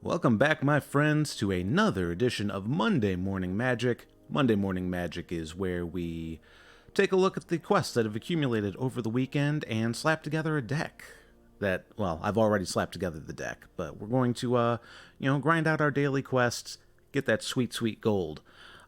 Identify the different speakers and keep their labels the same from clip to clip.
Speaker 1: Welcome back, my friends, to another edition of Monday Morning Magic. Monday Morning Magic is where we take a look at the quests that have accumulated over the weekend and slap together a deck that, well, I've already slapped together the deck, but we're going to, grind out our daily quests, get that sweet, sweet gold.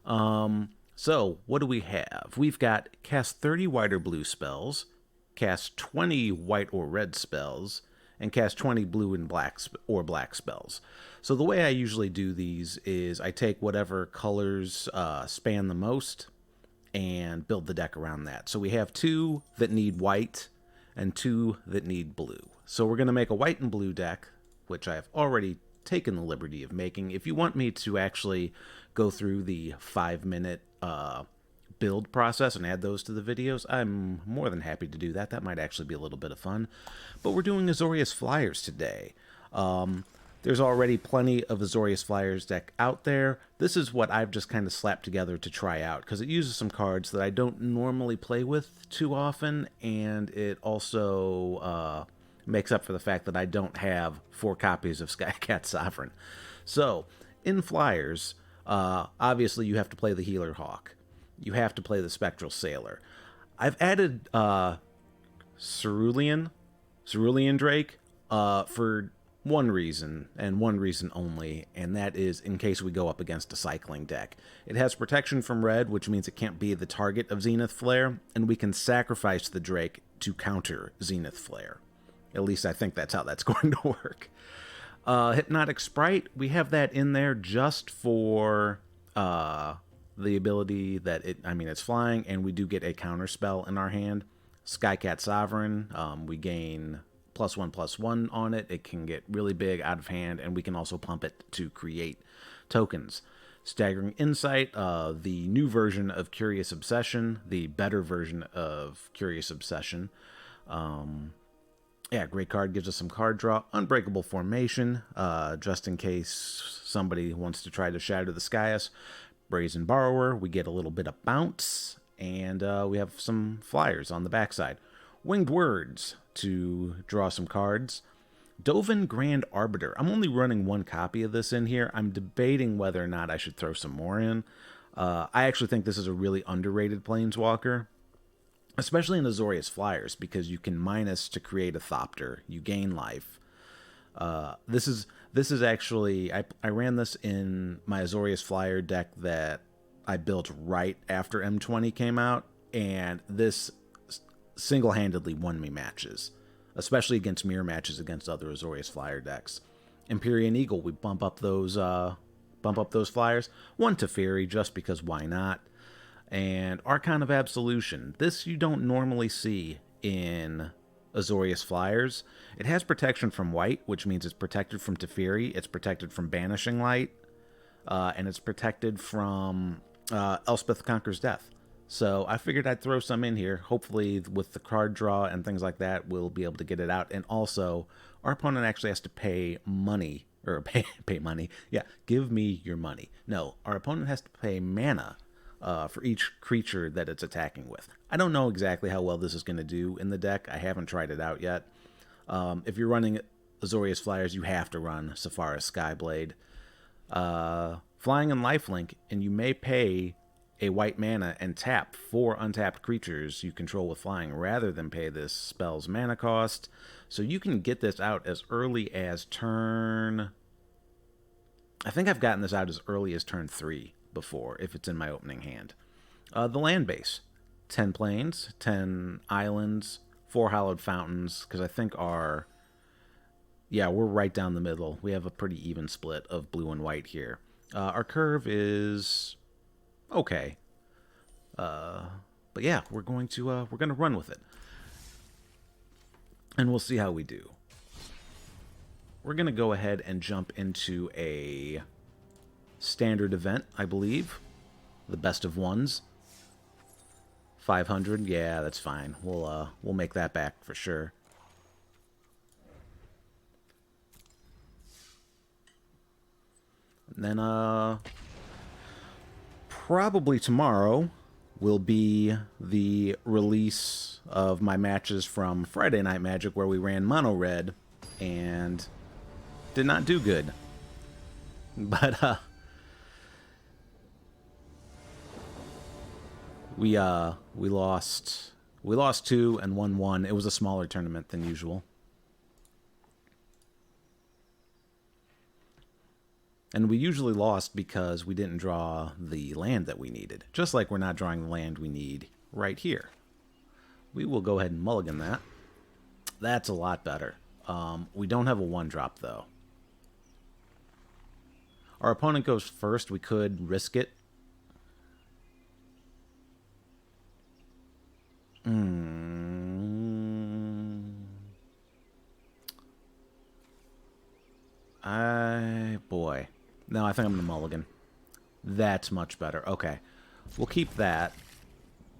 Speaker 1: So, what do we have? We've got cast 30 white or blue spells, cast 20 white or red spells, and cast 20 blue and black or black spells. So the way I usually do these is I take whatever colors span the most and build the deck around that. So we have 2 that need white and 2 that need blue. So we're going to make a white and blue deck, which I have already taken the liberty of making. If you want me to actually go through the 5-minute build process and add those to the videos, I'm more than happy to do that. That might actually be a little bit of fun. But we're doing Azorius Flyers today. There's already plenty of Azorius Flyers deck out there. This is what I've just kind of slapped together to try out, because it uses some cards that I don't normally play with too often, and it also makes up for the fact that I don't have 4 copies of Skycat Sovereign. So, in Flyers, obviously you have to play the Healer Hawk. You have to play the Spectral Sailor. I've added Cerulean Drake for one reason, and one reason only, and that is in case we go up against a cycling deck. It has protection from red, which means it can't be the target of Zenith Flare, and we can sacrifice the Drake to counter Zenith Flare. At least I think that's how that's going to work. Hypnotic Sprite, we have that in there just for the ability that it's flying, and we do get a counter spell in our hand. Skycat Sovereign, we gain +1/+1 on it. It can get really big out of hand, and we can also pump it to create tokens. Staggering Insight, the new version of Curious Obsession, the better version of Curious Obsession. Great card, gives us some card draw. Unbreakable Formation, just in case somebody wants to try to shatter the skies. Brazen Borrower, we get a little bit of bounce, and we have some flyers on the backside. Winged Words to draw some cards. Dovin Grand Arbiter. I'm only running 1 copy of this in here. I'm debating whether or not I should throw some more in. I actually think this is a really underrated Planeswalker, especially in Azorius Flyers, because you can minus to create a Thopter. You gain life. This is actually, I ran this in my Azorius Flyer deck that I built right after M20 came out, and this single-handedly won me matches, especially against mirror matches against other Azorius Flyer decks. Empyrean Eagle, we bump up those flyers. 1 Teferi, just because why not? And Archon of Absolution. This you don't normally see in Azorius Flyers. It has protection from white, which means it's protected from Teferi, it's protected from Banishing Light, and it's protected from Elspeth Conquers Death. So I figured I'd throw some in here. Hopefully with the card draw and things like that, we'll be able to get it out. And also, our opponent actually has to pay money, or pay money. Yeah, give me your money. No, our opponent has to pay mana for each creature that it's attacking with. I don't know exactly how well this is going to do in the deck. I haven't tried it out yet. If you're running Azorius Flyers, you have to run Sephara Skyblade. Flying and lifelink, and you may pay a white mana and tap 4 untapped creatures you control with flying rather than pay this spell's mana cost. So you can get this out as early as turn... I think I've gotten this out as early as turn 3 before, if it's in my opening hand. The land base. 10 plains, 10 islands, 4 Hallowed Fountains, because I think we're right down the middle. We have a pretty even split of blue and white here. Our curve is okay. But yeah, we're going to run with it. And we'll see how we do. We're going to go ahead and jump into a standard event, I believe. The best of ones. 500, yeah, that's fine. We'll make that back for sure. And then probably tomorrow will be the release of my matches from Friday Night Magic, where we ran mono red and did not do good. But we lost 2 and won 1. It was a smaller tournament than usual. And we usually lost because we didn't draw the land that we needed. Just like we're not drawing the land we need right here. We will go ahead and mulligan that. That's a lot better. We don't have a 1-drop, though. Our opponent goes first. We could risk it. Boy. No, I think I'm going to mulligan. That's much better. Okay. We'll keep that.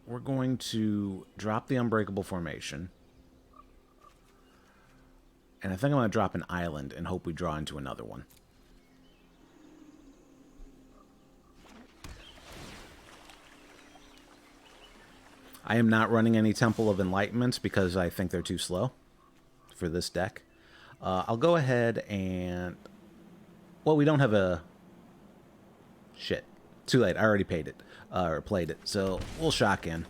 Speaker 1: We're going to drop the Unbreakable Formation. And I think I'm going to drop an island and hope we draw into another one. I am not running any Temple of Enlightenment because I think they're too slow for this deck. I'll go ahead and... Well, we don't have a... Shit. Too late. I already paid it. Or played it. So, we'll shock in.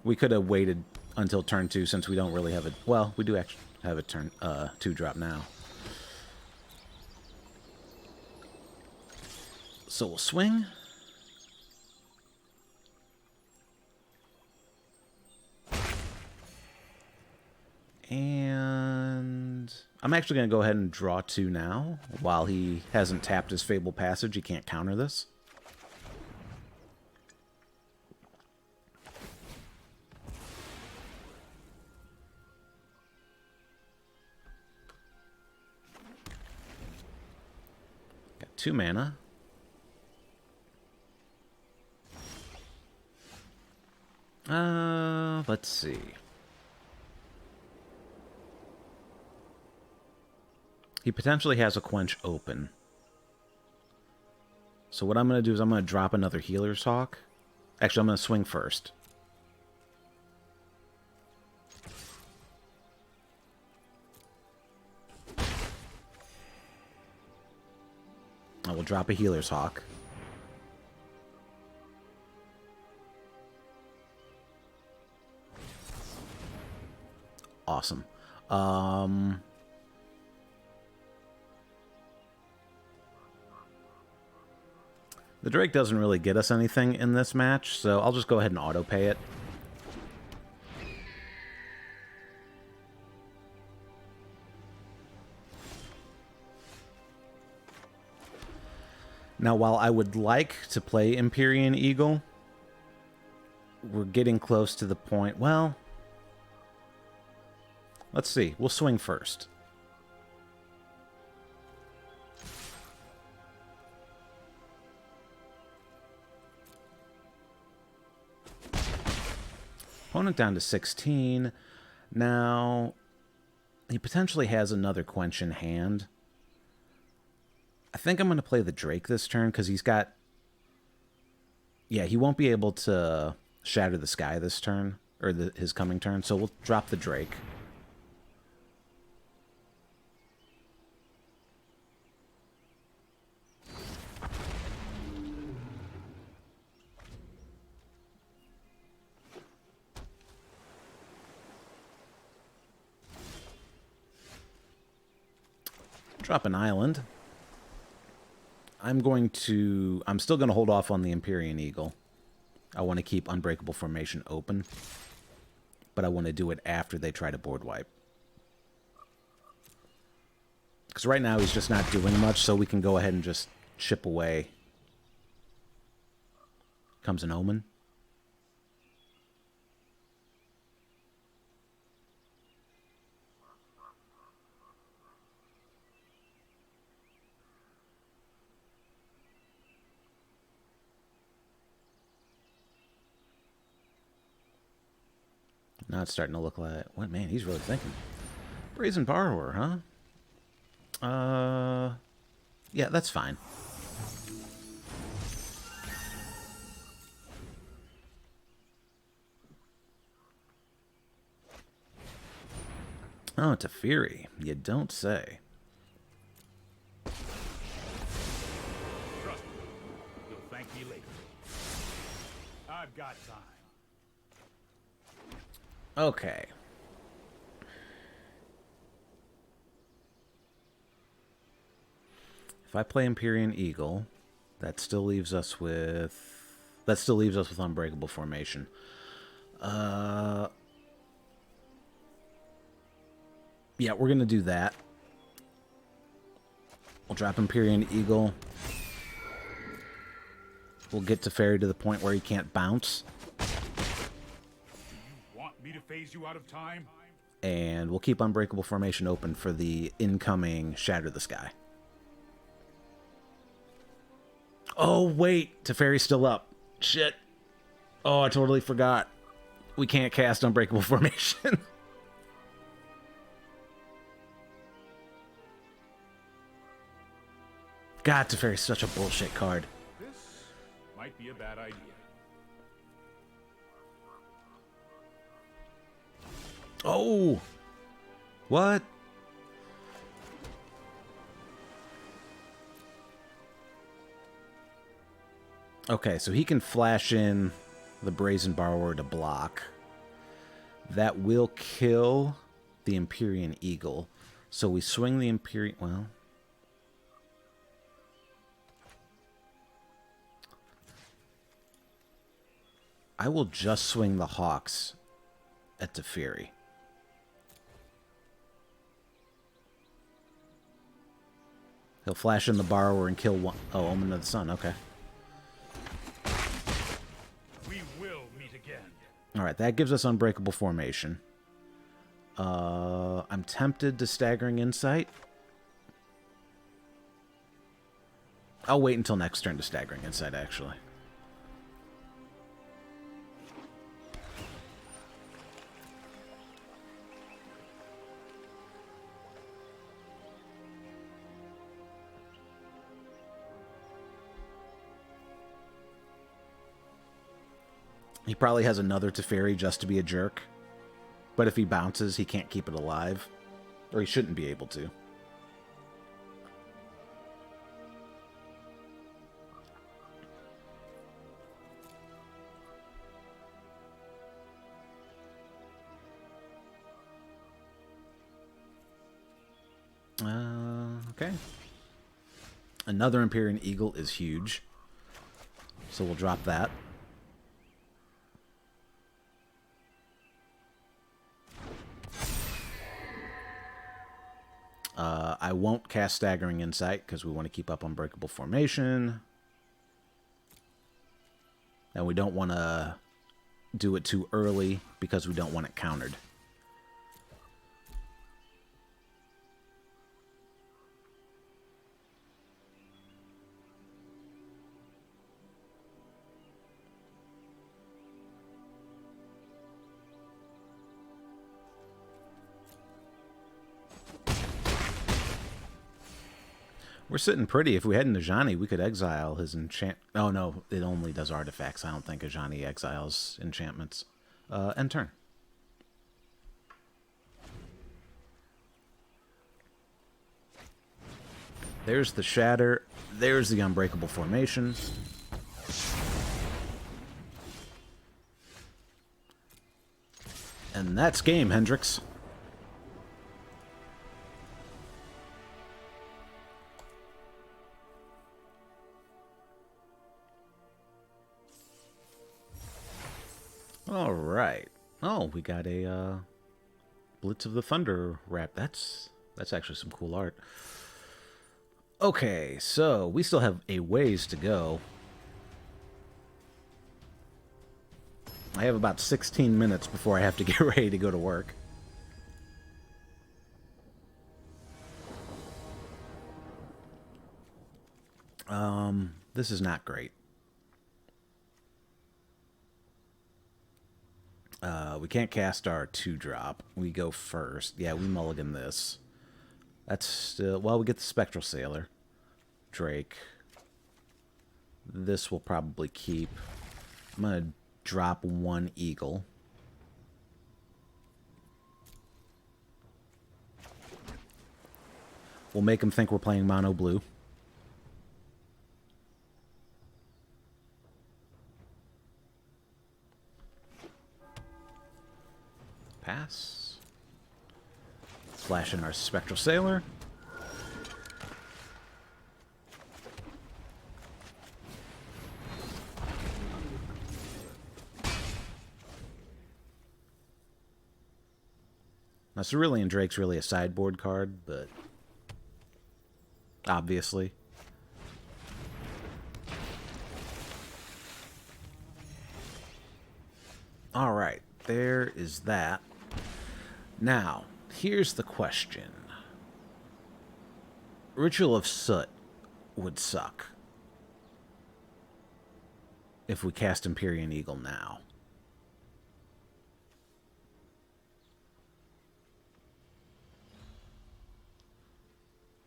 Speaker 1: We could have waited until turn 2 since we don't really have a... Well, we do actually have a turn 2-drop now. So we'll swing. And I'm actually going to go ahead and draw 2 now. While he hasn't tapped his Fabled Passage, he can't counter this. Got 2 mana. Let's see. He potentially has a Quench open. So what I'm going to do is I'm going to drop another Healer's Hawk. Actually, I'm going to swing first. I will drop a Healer's Hawk. Awesome. The Drake doesn't really get us anything in this match, so I'll just go ahead and auto-pay it. Now, while I would like to play Empyrean Eagle, we're getting close to the point... Well, let's see. We'll swing first. Opponent down to 16. Now, he potentially has another Quench in hand. I think I'm going to play the Drake this turn because he's got... Yeah, he won't be able to Shatter the Sky this turn, or his coming turn, so we'll drop the Drake. Drop an island. I'm still going to hold off on the Empyrean Eagle. I want to keep Unbreakable Formation open. But I want to do it after they try to board wipe. Because right now he's just not doing much, so we can go ahead and just chip away. Comes an Omen. Now it's starting to look like... What, man, he's really thinking. Brazen Borrower, huh? Yeah, that's fine. Oh, Teferi. You don't say.
Speaker 2: Trust me. You'll thank me later. I've got time.
Speaker 1: Okay. If I play Empyrean Eagle, that still leaves us with Unbreakable Formation. Yeah, we're gonna do that. We'll drop Empyrean Eagle. We'll get Teferi to the point where he can't bounce.
Speaker 2: Want me to phase you out of time?
Speaker 1: And we'll keep Unbreakable Formation open for the incoming Shatter the Sky. Oh, wait. Teferi's still up. Shit. Oh, I totally forgot. We can't cast Unbreakable Formation. God, Teferi's such a bullshit card.
Speaker 2: This might be a bad idea.
Speaker 1: Oh! What? Okay, so he can flash in the Brazen Borrower to block. That will kill the Empyrean Eagle. So we swing the Empyrean... Well... I will just swing the Hawks at Teferi. He'll flash in the Borrower and kill one... Oh, Omen of the Sun, okay.
Speaker 2: We will meet again.
Speaker 1: Alright, that gives us Unbreakable Formation. I'm tempted to Staggering Insight. I'll wait until next turn to Staggering Insight, actually. He probably has another Teferi just to be a jerk. But if he bounces, he can't keep it alive. Or he shouldn't be able to. Okay. Another Empyrean Eagle is huge. So we'll drop that. I won't cast Staggering Insight because we want to keep up Unbreakable Formation. And we don't want to do it too early because we don't want it countered. We're sitting pretty. If we had an Ajani, we could exile his enchant... Oh, no. It only does artifacts. I don't think Ajani exiles enchantments. End turn. There's the Shatter. There's the Unbreakable Formation. And that's game, Hendrix. All right. Oh, we got a Blitz of the Thunder wrap. That's actually some cool art. Okay, so we still have a ways to go. I have about 16 minutes before I have to get ready to go to work. This is not great. We can't cast our 2-drop. We go first. Yeah, we mulligan this. That's still... Well, we get the Spectral Sailor. Drake. This will probably keep. I'm going to drop 1 Eagle. We'll make him think we're playing mono blue. Pass. Flash in our Spectral Sailor. Now, Cerulean Drake's really a sideboard card, but obviously. Alright, there is that. Now, here's the question. Ritual of Soot would suck if we cast Empyrean Eagle now.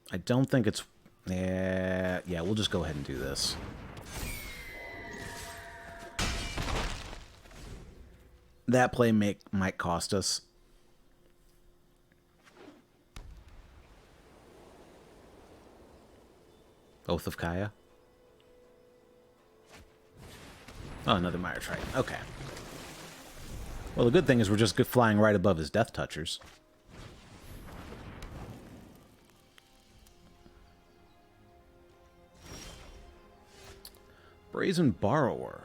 Speaker 1: I don't think it's... Yeah, we'll just go ahead and do this. That play might cost us. Oath of Kaya. Oh, another Mire Triton. Okay. Well, the good thing is we're just flying right above his Death Touchers. Brazen Borrower.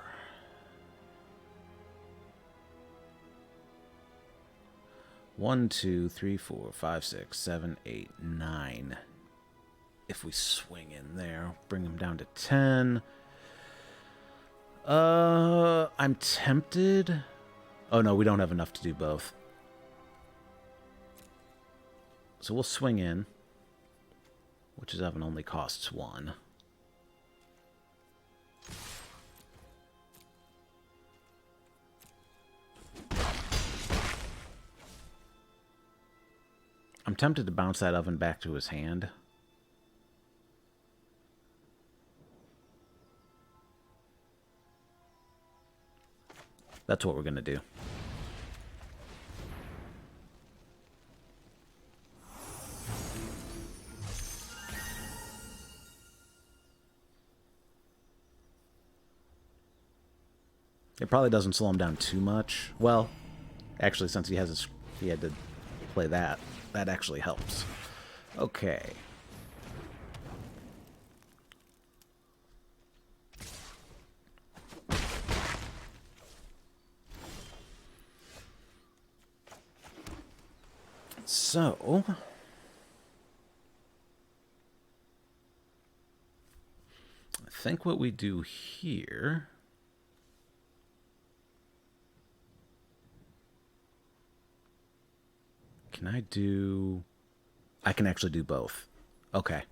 Speaker 1: One, two, three, 4, 5, 6, 7, 8, 9. If we swing in there, bring him down to 10. I'm tempted. Oh no, we don't have enough to do both. So we'll swing in, which is Evan only costs 1. I'm tempted to bounce that oven back to his hand. That's what we're going to do. It probably doesn't slow him down too much. Well, actually, since he had to play that, that actually helps. Okay. So, I think what we do here... Can I do... I can actually do both. Okay.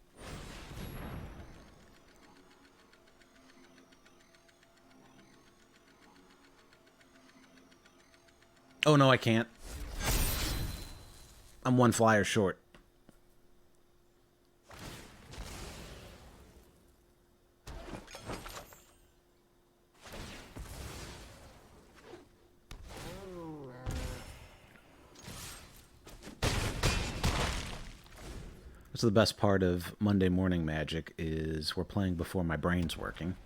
Speaker 1: Oh, no, I can't. I'm 1 flyer short. So the best part of Monday morning Magic is we're playing before my brain's working.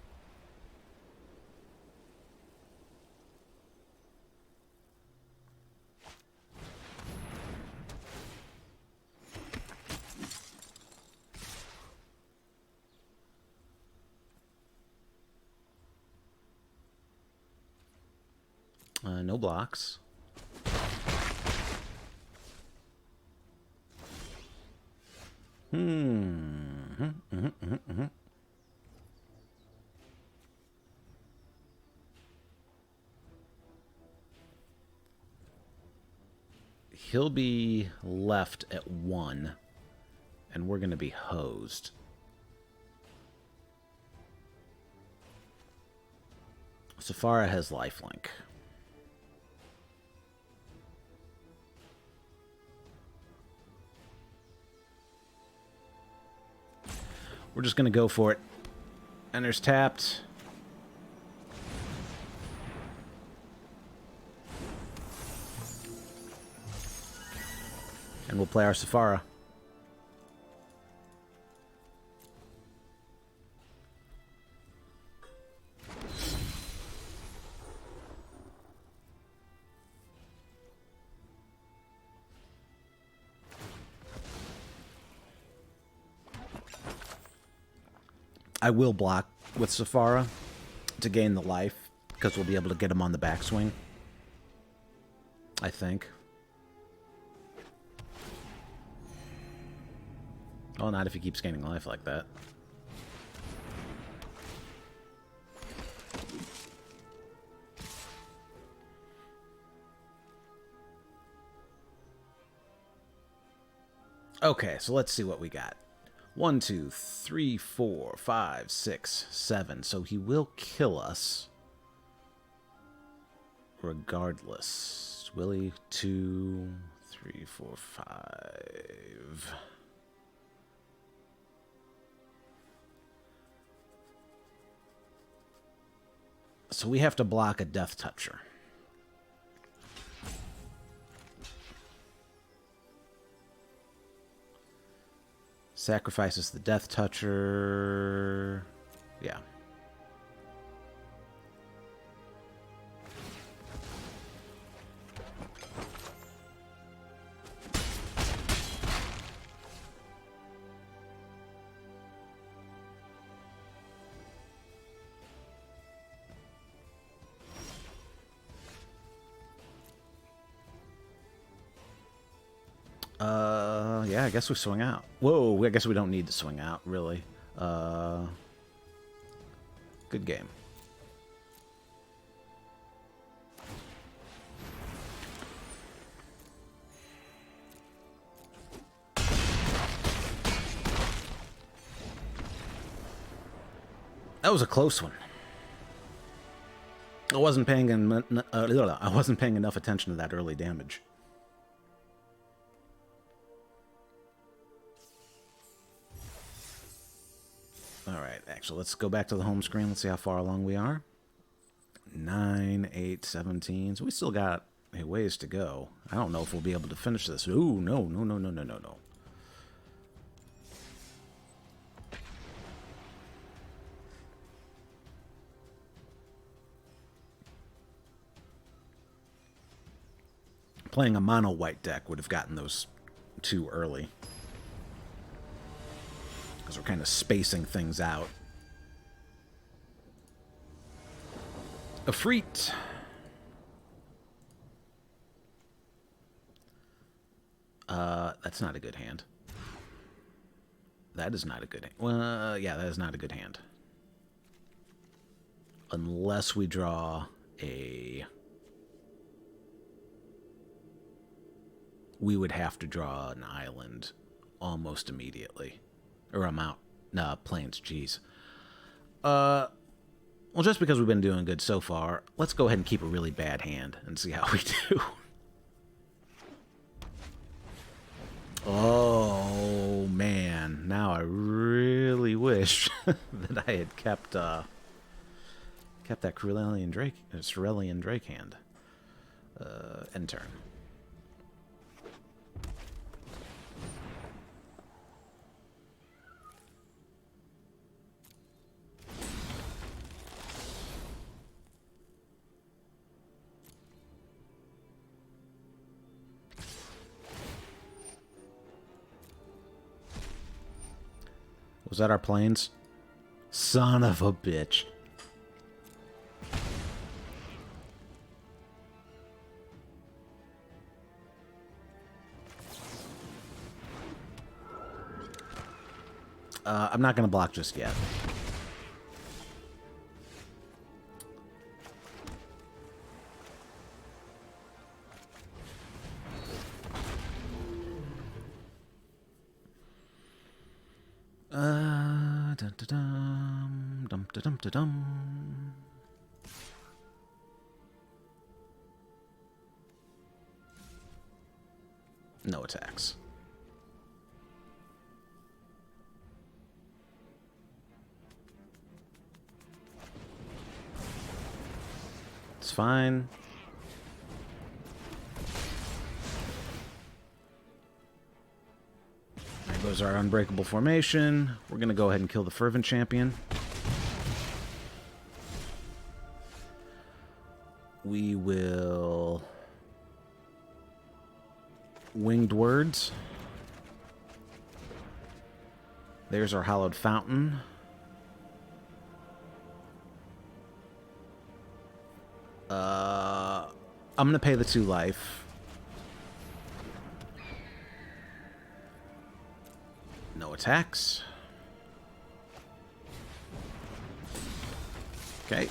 Speaker 1: No blocks. He'll be left at 1, and we're going to be hosed. Sephara has lifelink. We're just going to go for it. Enters tapped. And we'll play our Sephara. I will block with Sephara to gain the life, because we'll be able to get him on the backswing. I think. Oh, not if he keeps gaining life like that. Okay, so let's see what we got. 1, 2, 3, 4, 5, 6, 7. So he will kill us. Regardless. Will he? 2, 3, 4, 5. So we have to block a Death Toucher. Sacrifices the Death Toucher. Yeah. Yeah, I guess we swing out. Whoa, I guess we don't need to swing out, really. Good game. That was a close one. I wasn't paying enough attention to that early damage. Alright, actually, let's go back to the home screen. Let's see how far along we are. 9, 8, 17. So we still got a ways to go. I don't know if we'll be able to finish this. Ooh, no. Playing a mono white deck would have gotten those two early. Because we're kind of spacing things out. A Freet. That's not a good hand. That is not a good hand. Well, yeah, that is not a good hand. Unless we draw a... We would have to draw an island almost immediately. Or I'm out. Nah, plains, jeez. Well, just because we've been doing good so far, let's go ahead and keep a really bad hand and see how we do. Oh, man. Now I really wish that I had kept that Cerulean Drake hand. End turn. Was that our planes? Son of a bitch. I'm not going to block just yet. Dum-da-dum-da-dum. No attacks. It's fine. There goes our Unbreakable Formation. We're going to go ahead and kill the Fervent Champion. We will... Winged Words. There's our Hallowed Fountain. I'm gonna pay the 2 life. No attacks. Okay.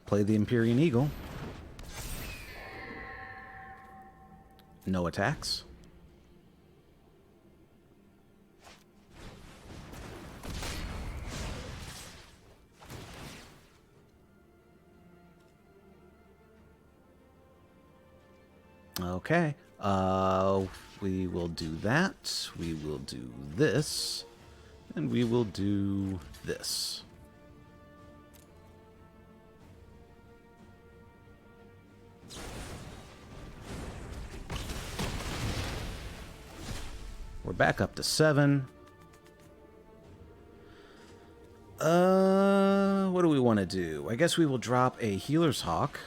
Speaker 1: Play the Empyrean Eagle. No attacks. Okay. We will do that. We will do this. And we will do this. We're back up to 7. What do we want to do? I guess we will drop a Healer's Hawk.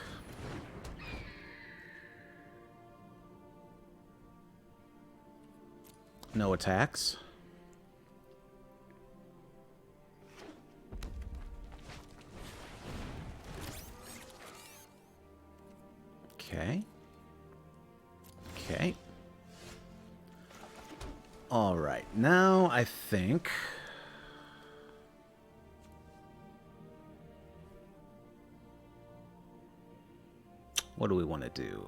Speaker 1: No attacks. Okay. Okay. All right. Now I think what do we want to do?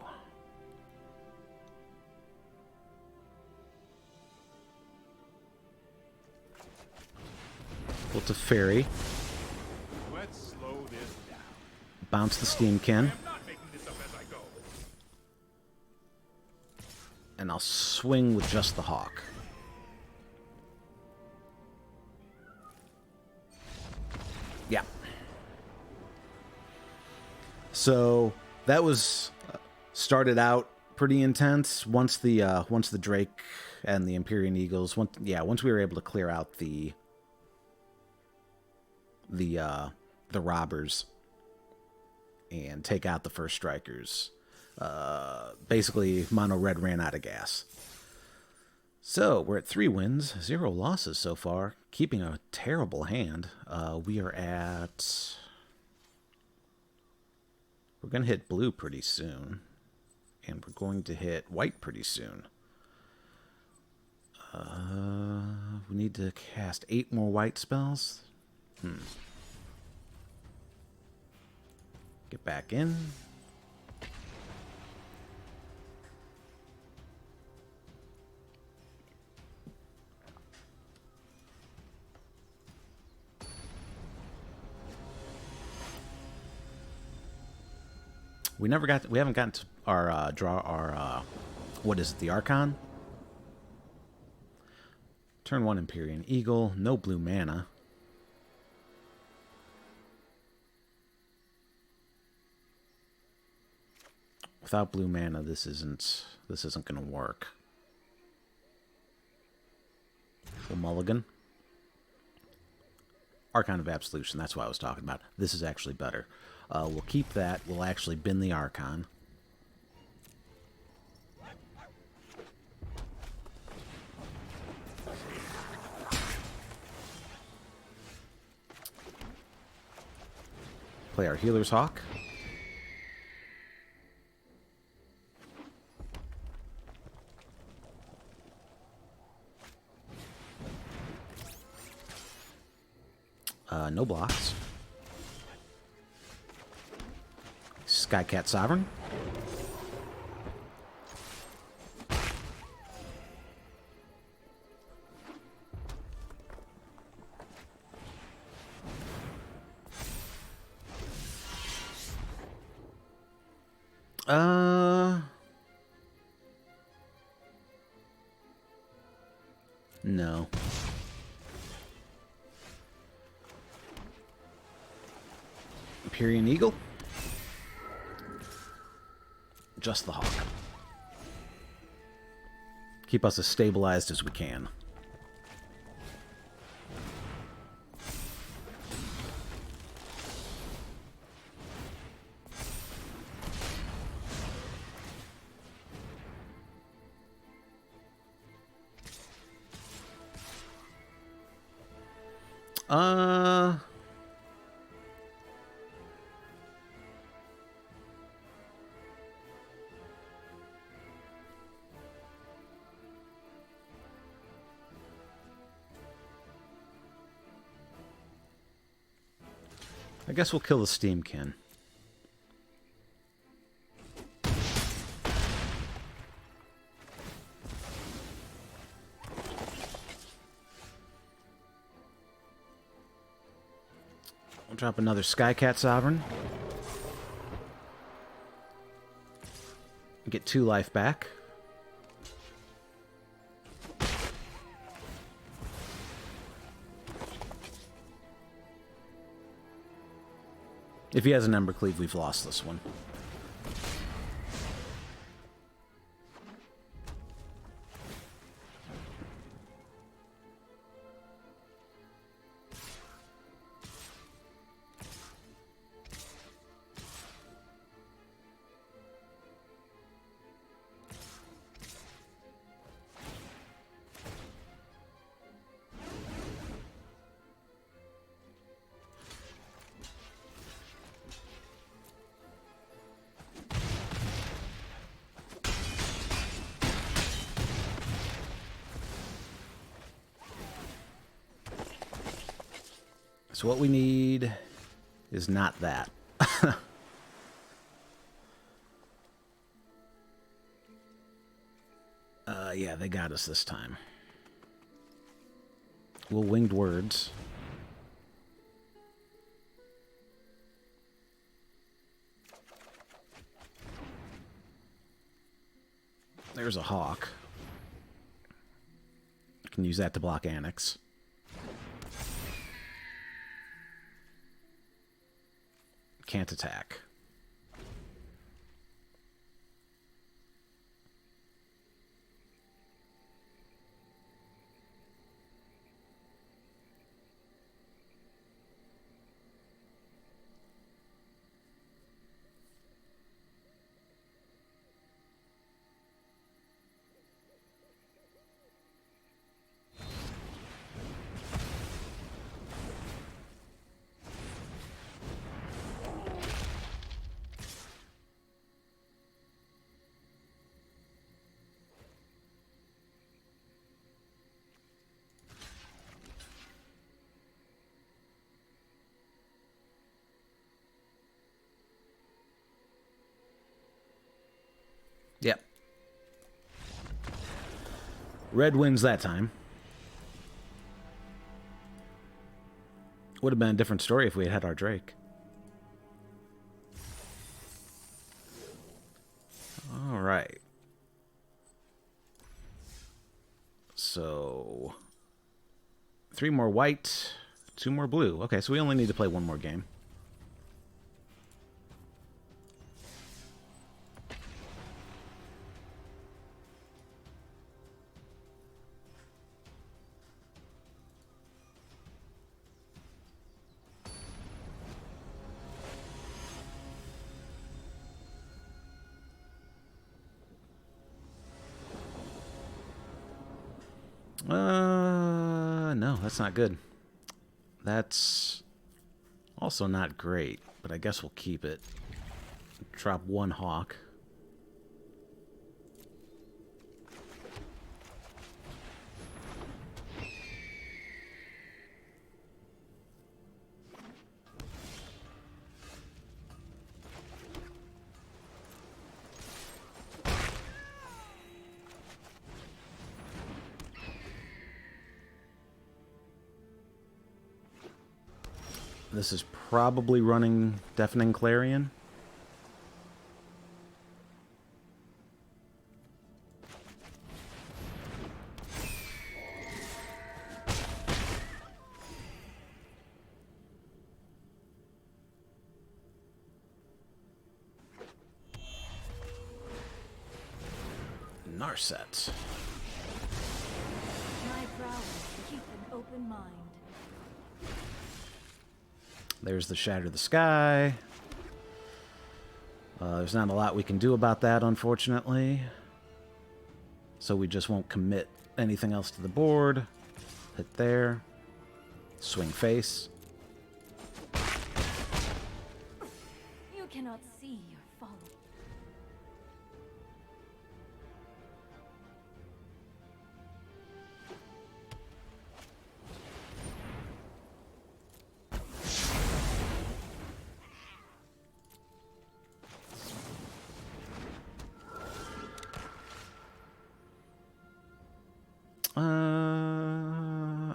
Speaker 1: Well, Teferi.
Speaker 2: Let's slow this down.
Speaker 1: Bounce the Steamkin.
Speaker 2: I'm not making this up as I go.
Speaker 1: And I'll swing with just the Hawk. Yeah. So that was started out pretty intense. Once the Drake and the Empyrean Eagles, once we were able to clear out the robbers and take out the first strikers, basically Mono Red ran out of gas. So we're at 3 wins, 0 losses so far, keeping a terrible hand. We're going to hit blue pretty soon, and we're going to hit white pretty soon. We need to cast 8 more white spells. Get back in. We haven't gotten to our draw our what is it, the Archon? Turn 1 Empyrean Eagle, no blue mana. Without blue mana, this isn't going to work. We'll mulligan. Archon of Absolution, that's what I was talking about. This is actually better. We'll keep that. We'll actually bin the Archon. Play our Healer's Hawk. No blocks. Skycat Sovereign. No. Empyrean Eagle. Just the Hawk. Keep us as stabilized as we can. Uh... I guess we'll kill the Steamkin. We'll drop another Skycat Sovereign. Get 2 life back. If he has an Embercleave, we've lost this one. So what we need is not that. Yeah, they got us this time. We'll Winged Words. There's a Hawk. I can use that to block Annex. Can't attack. Yep. Red wins that time. Would have been a different story if we had our Drake. All right. So 3 more white, 2 more blue. Okay, so we only need to play 1 more game. No, that's not good. That's also not great, but I guess we'll keep it. Drop 1 Hawk. This is probably running Deafening Clarion. Narset.
Speaker 3: My prowess, keep an open mind.
Speaker 1: There's the Shatter the Sky. There's not a lot we can do about that, unfortunately. So we just won't commit anything else to the board. Hit there. Swing face.
Speaker 3: You cannot see your folly.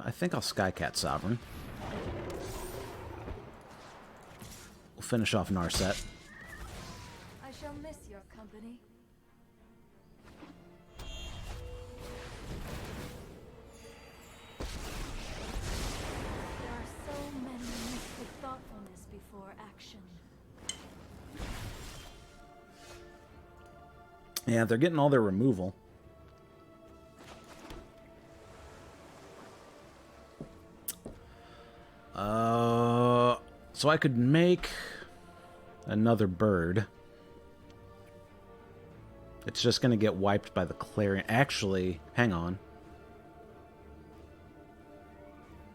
Speaker 1: I think I'll Skycat Sovereign. We'll finish off Narset.
Speaker 3: I shall miss your company. There are so many myths with thoughtfulness before action.
Speaker 1: Yeah, they're getting all their removal. So I could make another bird. It's just going to get wiped by the Clarion. Actually, hang on.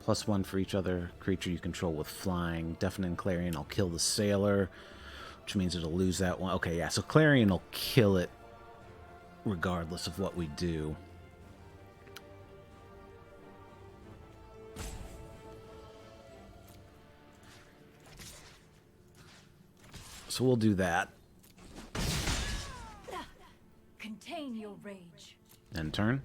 Speaker 1: +1 for each other creature you control with flying. Deafening Clarion, I'll kill the Sailor, which means it'll lose that one. Okay, yeah, so Clarion will kill it regardless of what we do. So we'll do that.
Speaker 3: Contain your rage.
Speaker 1: End turn.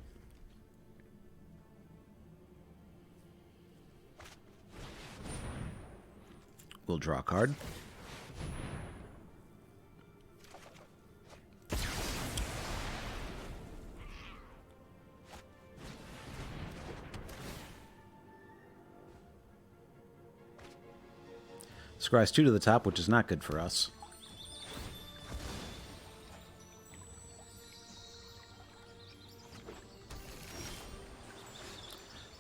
Speaker 1: We'll draw a card. Scries 2 to the top, which is not good for us.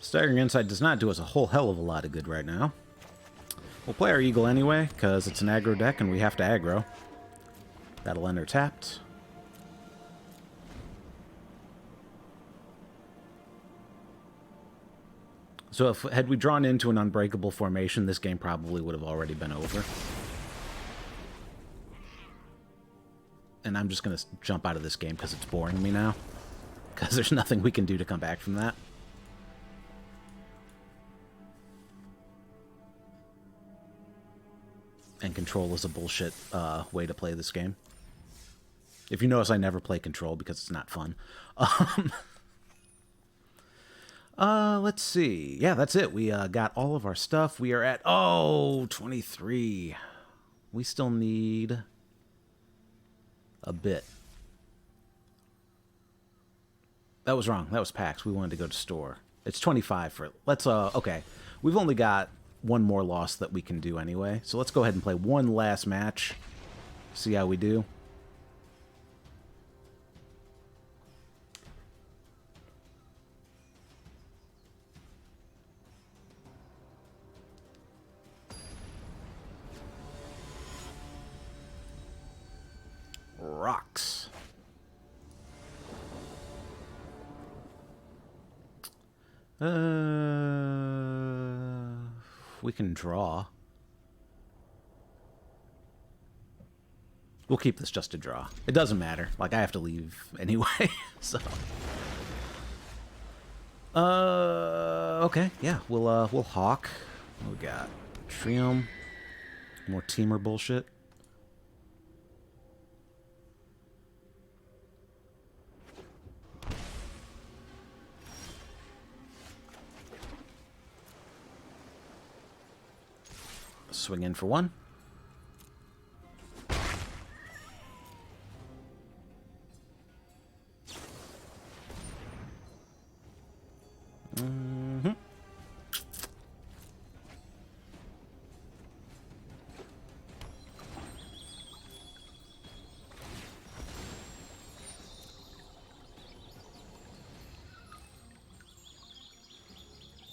Speaker 1: Staggering Insight does not do us a whole hell of a lot of good right now. We'll play our Eagle anyway, because it's an aggro deck and we have to aggro. That'll enter tapped. So if had we drawn into an Unbreakable Formation, this game probably would have already been over. And I'm just going to jump out of this game because it's boring me now. Because there's nothing we can do to come back from that. And control is a bullshit way to play this game. If you notice, I never play control because it's not fun. Let's see. Yeah, that's it. We got all of our stuff. We are at, 23. We still need a bit. That was wrong. That was packs. We wanted to go to store. It's 25 for it. Let's, okay. We've only got one more loss that we can do anyway. So let's go ahead and play one last match. See how we do. Rocks. We can draw. We'll keep this just a draw. It doesn't matter. Like, I have to leave anyway, so. Okay, yeah, we'll hawk. What we got? Triumph. More teamer bullshit. Swing in for one.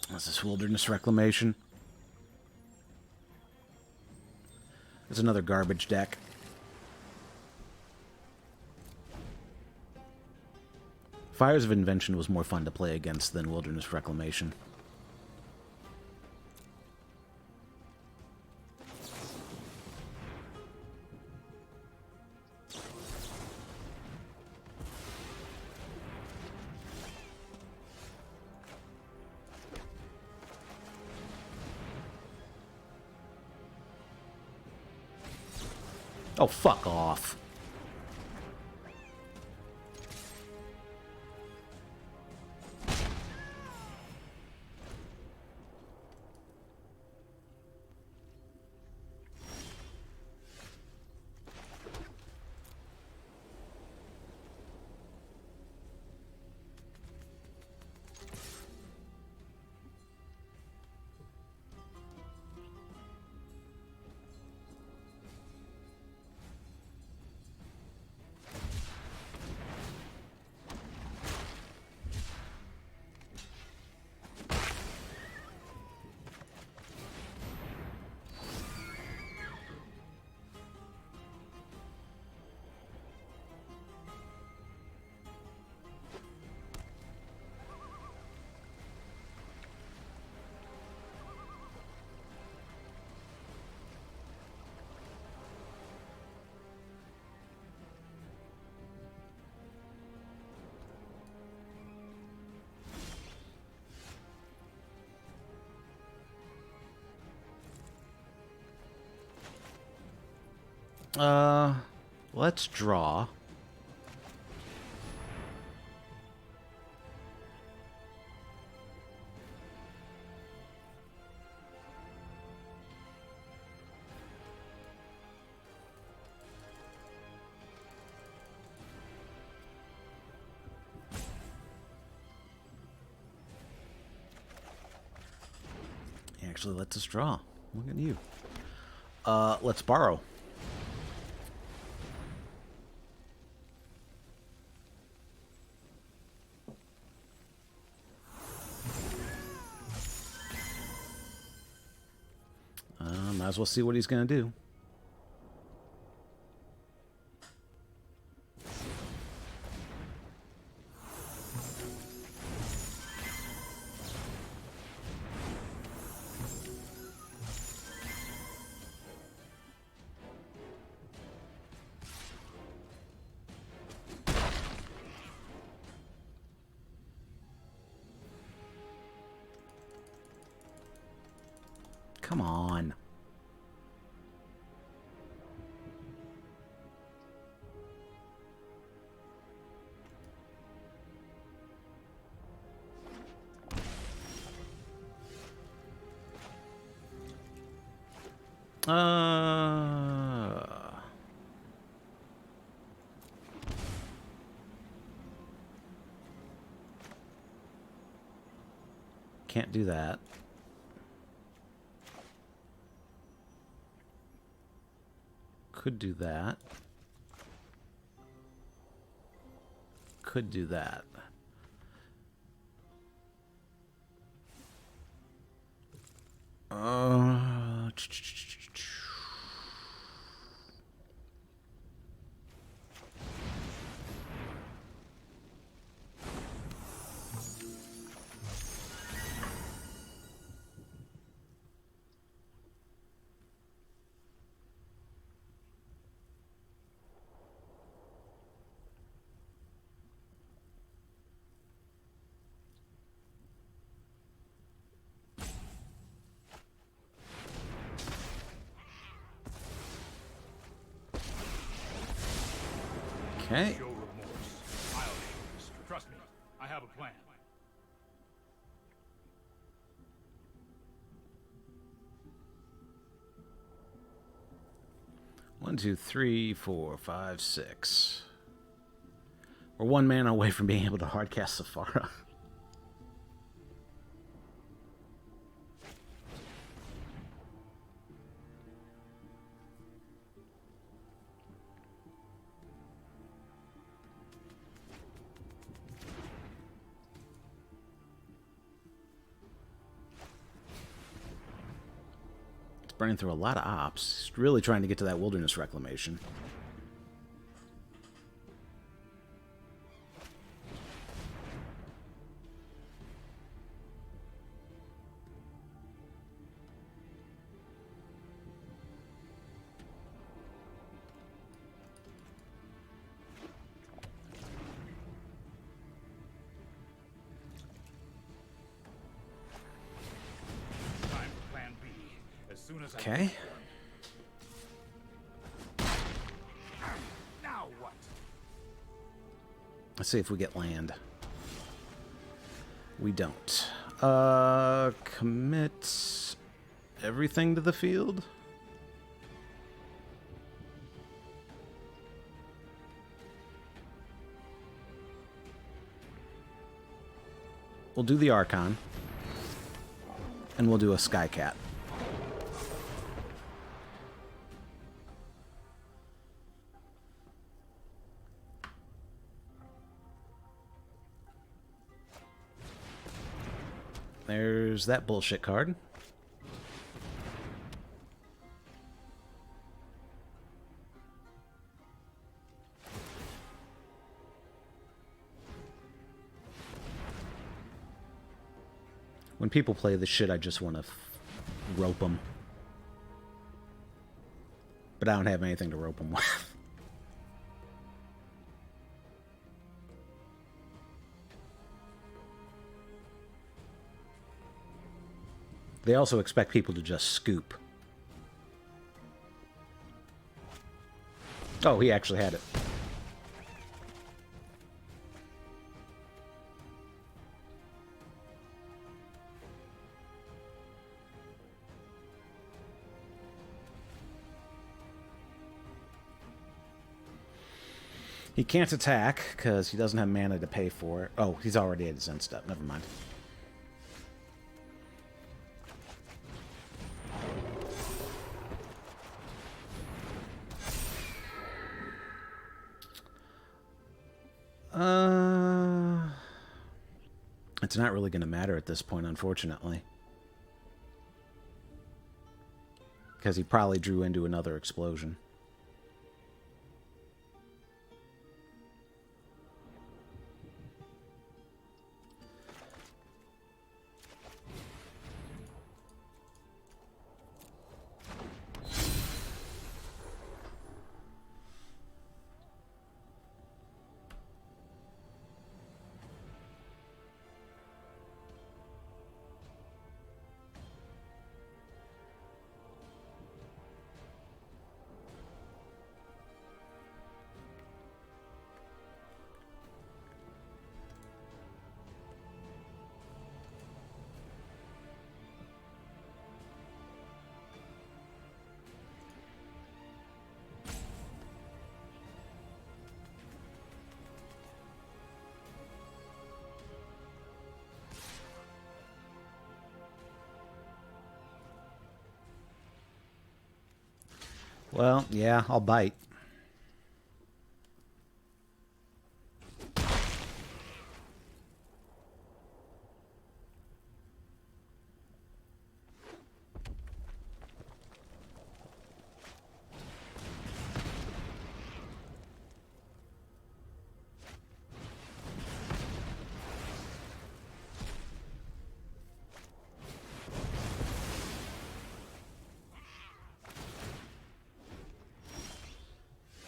Speaker 1: What's this? Wilderness Reclamation. It's another garbage deck. Fires of Invention was more fun to play against than Wilderness Reclamation. Oh, fuck off. Let's draw. He actually lets us draw. Look at you. Let's borrow. Might as well see what he's going to do. Come on. Can't do that. Could do that. Could do that. Okay.
Speaker 2: Show remorse. I'll handle this. Trust me, I have a plan.
Speaker 1: One, two, three, four, five, six. We're one mana away from being able to hardcast Sephara. Burning through a lot of ops. Really trying to get to that wilderness reclamation.
Speaker 2: Time for plan B. As soon as
Speaker 1: Okay. Let's see if we get land. We don't. Commit everything to the field. We'll do the Archon. And we'll do a Skycat. There's that bullshit card. When people play this shit, I just want to rope them. But I don't have anything to rope them with. They also expect people to just scoop. Oh, he actually had it. He can't attack because he doesn't have mana to pay for it. Oh, he's already at his end step. Never mind. It's not really going to matter at this point, unfortunately. Because he probably drew into another explosion. Well, yeah, I'll bite.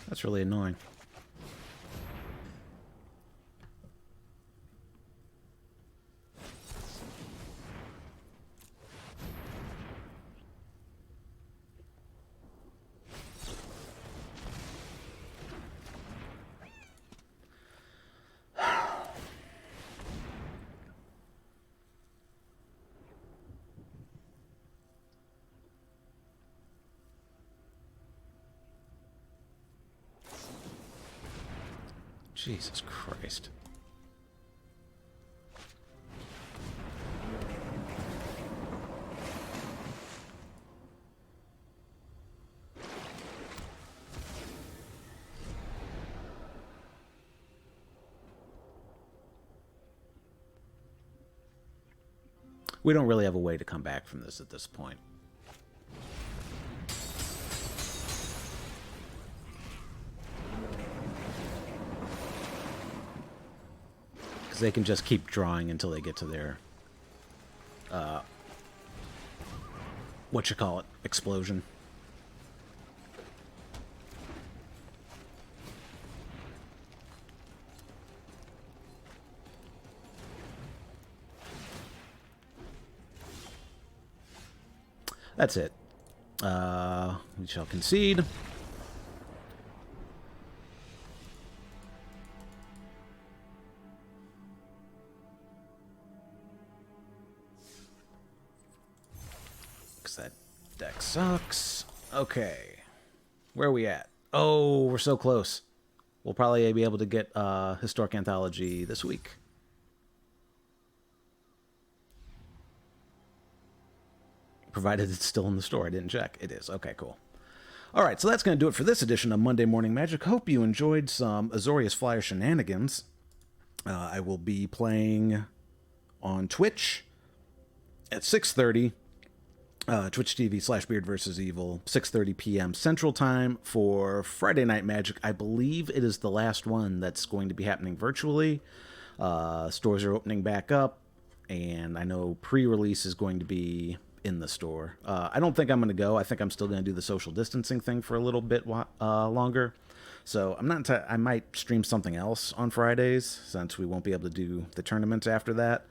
Speaker 1: That's really annoying. Jesus Christ. We don't really have a way to come back from this at this point. They can just keep drawing until they get to their explosion. That's it. We shall concede. that deck sucks. Okay. Where are we at? Oh, we're so close. We'll probably be able to get Historic Anthology this week. Provided it's still in the store. I didn't check. It is. Okay, cool. All right, so that's going to do it for this edition of Monday Morning Magic. Hope you enjoyed some Azorius Flyer shenanigans. I will be playing on Twitch at 6:30. Twitch TV /Beard vs. Evil, 6:30 p.m. Central Time for Friday Night Magic. I believe it is the last one that's going to be happening virtually. Stores are opening back up, and I know pre-release is going to be in the store. I don't think I'm going to go. I think I'm still going to do the social distancing thing for a little bit longer. So I'm not. I might stream something else on Fridays since we won't be able to do the tournaments after that.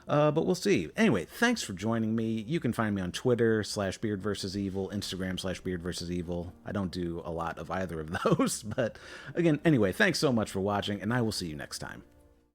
Speaker 1: But we'll see. Anyway, thanks for joining me. You can find me on Twitter /Beard vs. Evil, Instagram /Beard vs. Evil. I don't do a lot of either of those, but again, anyway, thanks so much for watching, and I will see you next time.